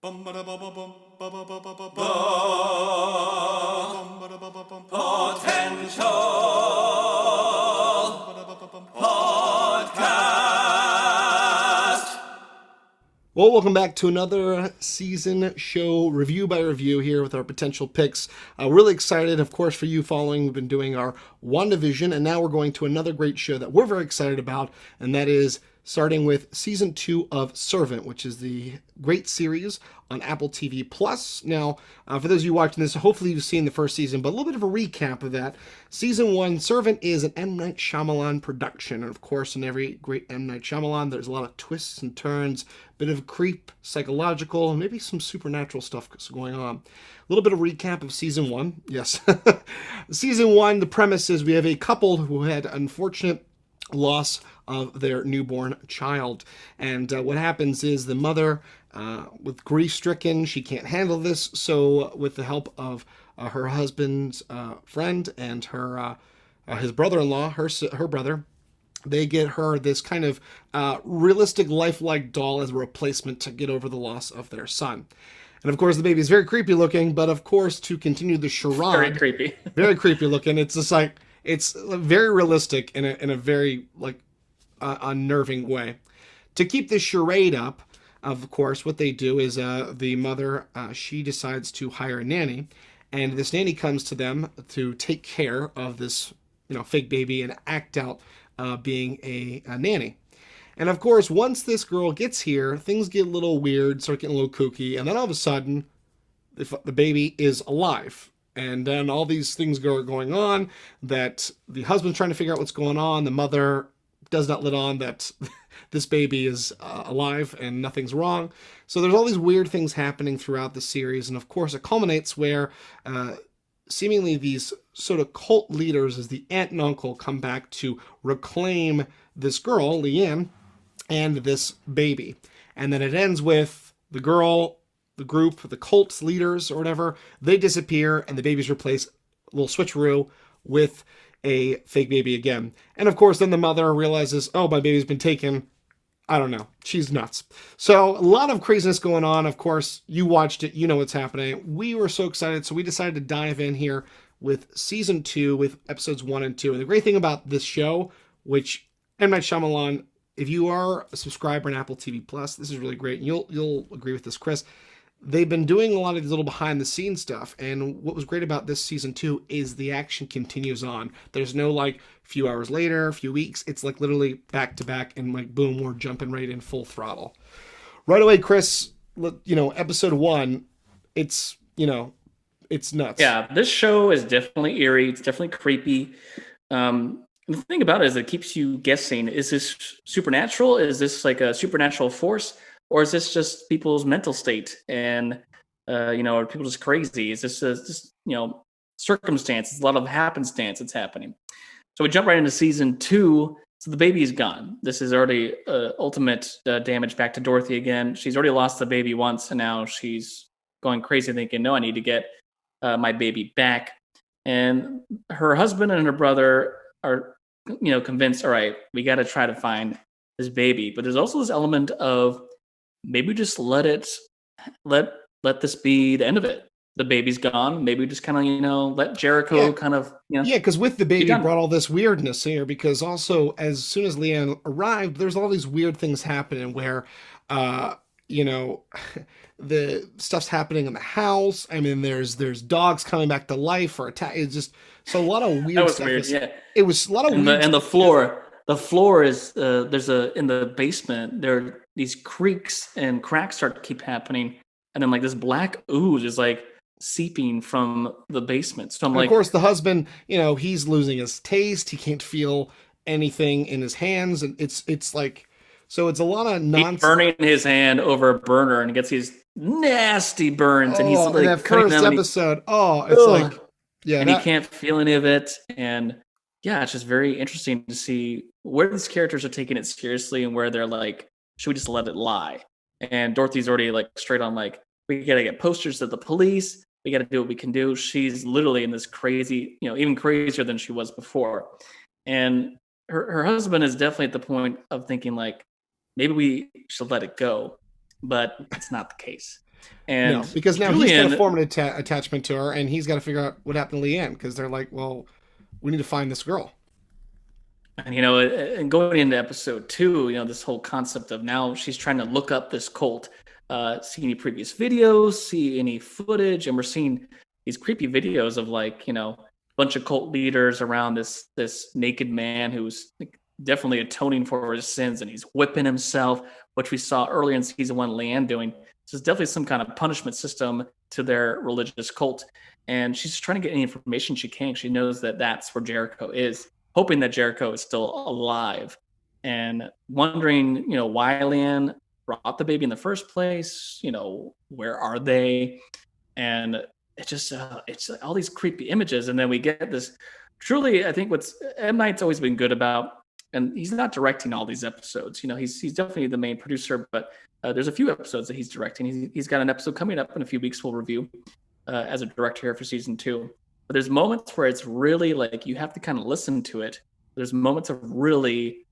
Well, welcome back to another season show review by review here with our potential picks. Really excited, of course, for you following. We've been doing our WandaVision, and now we're going to another great show that we're very excited about, and that is starting with season 2 of Servant, which is the great series on Apple TV Plus. Now, for those of you watching this, hopefully you've seen the first season, but a little bit of a recap of that. Season 1, Servant, is an M. Night Shyamalan production, and of course, in every great M. Night Shyamalan, there's a lot of twists and turns, bit of creep, psychological, maybe some supernatural stuff going on. A little bit of recap of season 1. Yes. Season 1, the premise is we have a couple who had unfortunate loss of their newborn child. And what happens is the mother, with grief-stricken, she can't handle this. So with the help of her husband's friend and her his brother-in-law, her brother, they get her this kind of realistic, lifelike doll as a replacement to get over the loss of their son. And of course, the baby is very creepy looking, but of course, to continue the charade, Very creepy. very creepy looking. It's just like it's very realistic in a very like unnerving way. To keep this charade up, of course, what they do is the mother she decides to hire a nanny, and this nanny comes to them to take care of this fake baby and act out being a nanny. And of course, once this girl gets here, things get a little weird, start getting a little kooky, and then all of a sudden, the baby is alive. And then all these things are going on, that the husband's trying to figure out what's going on, the mother does not let on that this baby is alive and nothing's wrong. So there's all these weird things happening throughout the series, and of course it culminates where seemingly these sort of cult leaders as the aunt and uncle come back to reclaim this girl, Leanne, and this baby. And then it ends with the girl, the group, the cult leaders or whatever, they disappear and the baby's replaced, a little switcheroo, with a fake baby again. And of course then the mother realizes, oh, my baby's been taken. I don't know. She's nuts. So a lot of craziness going on. Of course, you watched it. You know what's happening. We were so excited. So we decided to dive in here with season 2 with episodes 1 and 2. And the great thing about this show, which M. Night Shyamalan, if you are a subscriber in Apple TV Plus, this is really great. And you'll agree with this, Chris. They've been doing a lot of these little behind the scenes stuff. And what was great about this season 2 is the action continues on. There's no like few hours later, a few weeks. It's like literally back to back and like boom, we're jumping right in full throttle. Right away, Chris, episode 1, it's nuts. Yeah, this show is definitely eerie. It's definitely creepy. The thing about it is it keeps you guessing. Is this supernatural? Is this like a supernatural force? Or is this just people's mental state? And, are people just crazy? Is this just circumstance? It's a lot of happenstance that's happening. So we jump right into season 2. So the baby is gone. This is already ultimate damage back to Dorothy again. She's already lost the baby once, and now she's going crazy thinking, no, I need to get my baby back. And her husband and her brother are, convinced, all right, we got to try to find this baby. But there's also this element of maybe just let this be the end of it. The baby's gone. Maybe just kind of, let Jericho Yeah, because with the baby brought all this weirdness here, because also as soon as Leanne arrived, there's all these weird things happening where, the stuff's happening in the house. I mean, there's dogs coming back to life or attack. It's just, so a lot of weird that was stuff. Weird, yeah. It was a lot of weird and the floor is there's in the basement there are these creaks and cracks start to keep happening, and then like this black ooze is like seeping from the basement. So I'm like, of course the husband, he's losing his taste, he can't feel anything in his hands, and it's like, so it's a lot of nonsense. He's burning his hand over a burner and gets these nasty burns, and he's like in that first episode, like, yeah, and he can't feel any of it. And yeah, it's just very interesting to see where these characters are taking it seriously and where they're like, should we just let it lie? And Dorothy's already like straight on like, we got to get posters to the police. We got to do what we can do. She's literally in this crazy, even crazier than she was before. And her husband is definitely at the point of thinking like, maybe we should let it go, but it's not the case. No, And because now he's got to Julian, form an attachment to her, and he's got to figure out what happened to Leanne because they're like, well, we need to find this girl. and and going into episode two, this whole concept of now she's trying to look up this cult, see any previous videos, see any footage, and we're seeing these creepy videos of like, a bunch of cult leaders around this naked man who's definitely atoning for his sins, and he's whipping himself, which we saw earlier in season one, Leanne doing. So it's definitely some kind of punishment system to their religious cult. And she's just trying to get any information she can. She knows that that's where Jericho is, hoping that Jericho is still alive, and wondering, why Leanne brought the baby in the first place. Where are they? And it's all these creepy images, and then we get this. Truly, I think what's M Night's always been good about, and he's not directing all these episodes. He's definitely the main producer, but there's a few episodes that he's directing. He's got an episode coming up in a few weeks. We'll review as a director here for season two. But there's moments where it's really like you have to kind of listen to it. There's moments of really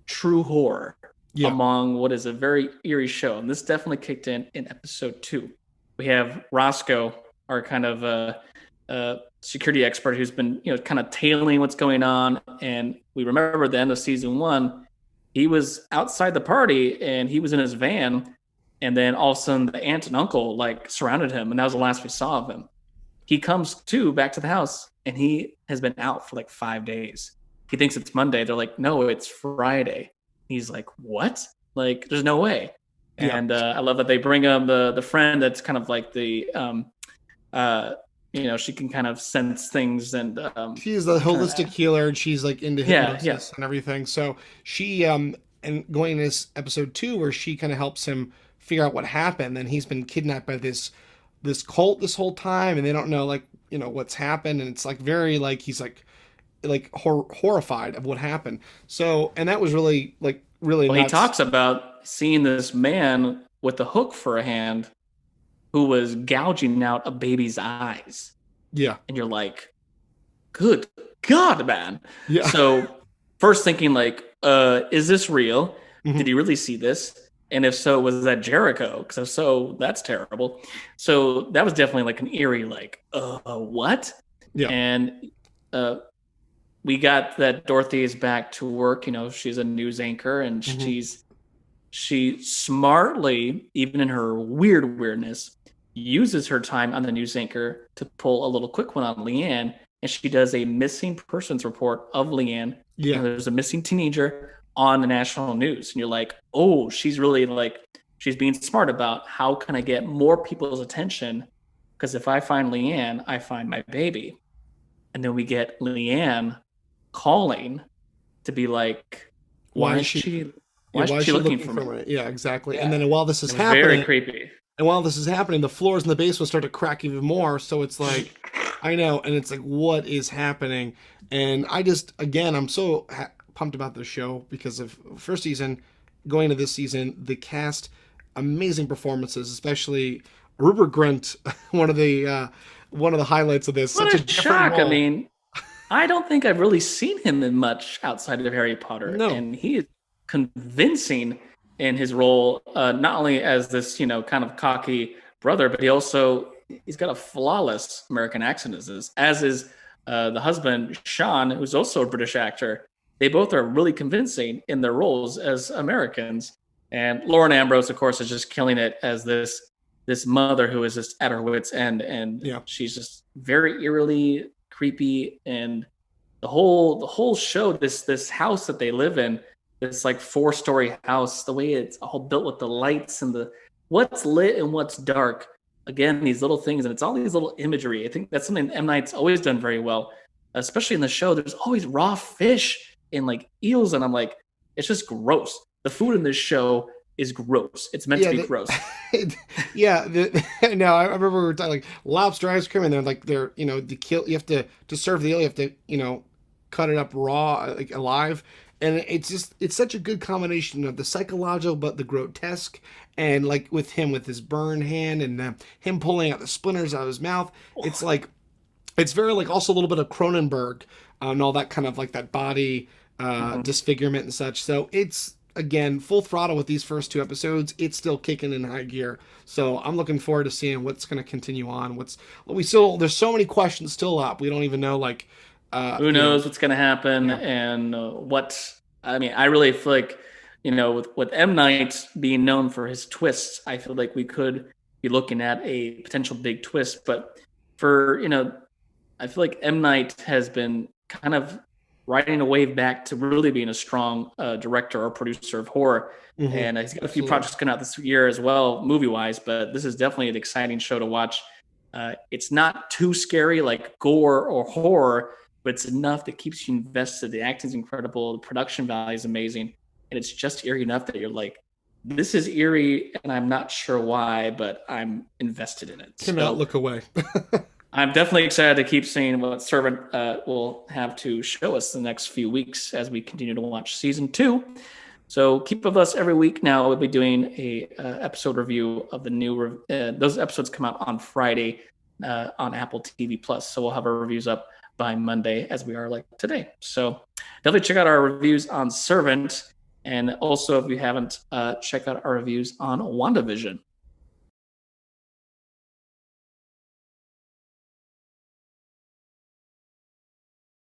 true horror Yeah. among what is a very eerie show. And this definitely kicked in episode two. We have Roscoe, our kind of security expert, who's been kind of tailing what's going on. And we remember at the end of season one, he was outside the party and he was in his van, and then all of a sudden the aunt and uncle like surrounded him, and that was the last we saw of him. He comes back to the house, and he has been out for like 5 days. He thinks it's Monday. They're like, no, it's Friday. He's like, what? Like, there's no way. Yeah. And I love that they bring him the friend that's kind of like the she can kind of sense things, and She's the holistic healer, and she's like into hypnosis yeah. and everything. So she and going in this episode two, where she kind of helps him figure out what happened. Then he's been kidnapped by this cult this whole time, and they don't know like what's happened, and it's like very like he's like horrified of what happened. So, and that was really Well, he nuts. talks about seeing this man with a hook for a hand who was gouging out a baby's eyes. Yeah. And you're like, good God, man. Yeah. So first thinking like, is this real? Mhm. Did he really see this? And if so, was that Jericho? Because if so, that's terrible. So that was definitely like an eerie, like, what? Yeah. And we got that Dorothy is back to work. She's a news anchor, and she smartly, even in her weirdness, uses her time on the news anchor to pull a little quick one on Leanne, and she does a missing persons report of Leanne. Yeah. There's a missing teenager on the national news, and you're like, oh, she's really like, she's being smart about how can I get more people's attention, because if I find Leanne, I find my baby. And then we get Leanne calling to be like, why is she looking for me? Yeah, exactly. Yeah. And then while this is happening, very creepy. And while this is happening, the floors in the basement start to crack even more. So it's like, I know, and it's like, what is happening? And I just, again, I'm so pumped about this show because of first season, going into this season, the cast, amazing performances, especially Rupert Grint, one of the highlights of this. What a shock! Role. I mean, I don't think I've really seen him in much outside of Harry Potter, and he is convincing in his role, not only as this, kind of cocky brother, but he's got a flawless American accent, as is the husband, Sean, who's also a British actor. They both are really convincing in their roles as Americans. And Lauren Ambrose, of course, is just killing it as this mother who is just at her wit's end. And she's just very eerily creepy. And the whole show, this house that they live in, this like 4-story house, the way it's all built with the lights and the what's lit and what's dark. Again, these little things, and it's all these little imagery. I think that's something M. Night's always done very well, especially in the show. There's always raw fish and like eels, and I'm like, it's just gross. The food in this show is gross. It's meant to be gross. No, I remember we were talking like lobster ice cream, and they're you have to serve the eel, you have to cut it up raw, like alive. And it's such a good combination of the psychological but the grotesque, and like with his burned hand and him pulling out the splinters out of his mouth. It's like, it's very like also a little bit of Cronenberg and all that kind of like that body disfigurement and such. So it's again, full throttle with these first two episodes. It's still kicking in high gear. So I'm looking forward to seeing what's going to continue on. There's so many questions still up. We don't even know, like, Who you know, knows what's going to happen yeah. and what? I mean, I really feel like, with M Night being known for his twists, I feel like we could be looking at a potential big twist. But for I feel like M Night has been kind of riding a wave back to really being a strong director or producer of horror. Hmm. And he's got a few Absolutely. projects coming out this year as well, movie wise. But this is definitely an exciting show to watch. It's not too scary like gore or horror, but it's enough that keeps you invested. The acting's incredible, the production value is amazing, and it's just eerie enough that you're like, this is eerie, and I'm not sure why, but I'm invested in it. Cannot So look away. I'm definitely excited to keep seeing what Servant will have to show us the next few weeks as we continue to watch season 2. So keep with us every week. Now we'll be doing a episode review of the new. Those episodes come out on Friday on Apple TV Plus. So we'll have our reviews up by Monday, as we are like today. So definitely check out our reviews on Servant, and also if you haven't, check out our reviews on WandaVision.